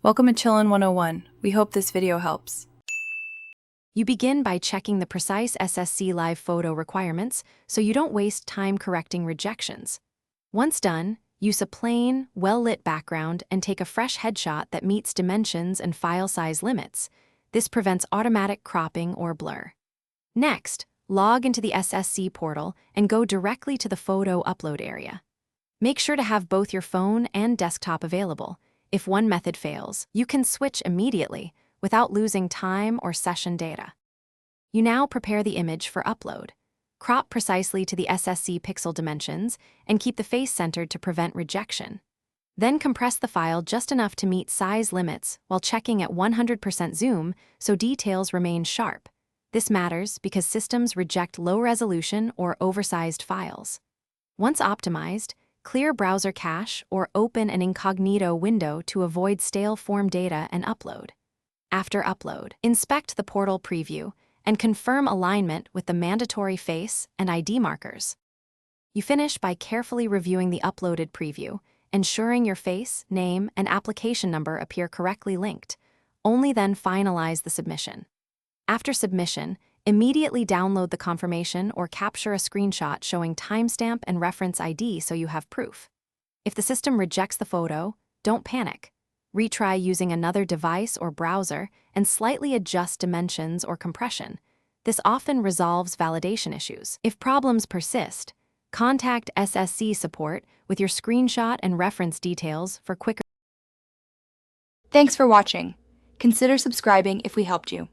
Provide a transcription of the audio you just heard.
Welcome to Chillin' 101. We hope this video helps. You begin by checking the precise SSC Live Photo requirements so you don't waste time correcting rejections. Once done, use a plain, well-lit background and take a fresh headshot that meets dimensions and file size limits. This prevents automatic cropping or blur. Next, log into the SSC portal and go directly to the photo upload area. Make sure to have both your phone and desktop available. If one method fails, you can switch immediately without losing time or session data. You now prepare the image for upload. Crop precisely to the SSC pixel dimensions and keep the face centered to prevent rejection. Then compress the file just enough to meet size limits while checking at 100% zoom so details remain sharp. This matters because systems reject low-resolution or oversized files. Once optimized, clear browser cache or open an incognito window to avoid stale form data and upload. After upload, inspect the portal preview and confirm alignment with the mandatory face and ID markers. You finish by carefully reviewing the uploaded preview, ensuring your face, name, and application number appear correctly linked. Only then finalize the submission. After submission, immediately download the confirmation or capture a screenshot showing timestamp and reference ID so you have proof. If the system rejects the photo, don't panic. Retry using another device or browser and slightly adjust dimensions or compression. This often resolves validation issues. If problems persist, contact SSC support with your screenshot and reference details for quicker. Thanks for watching. Consider subscribing if we helped you.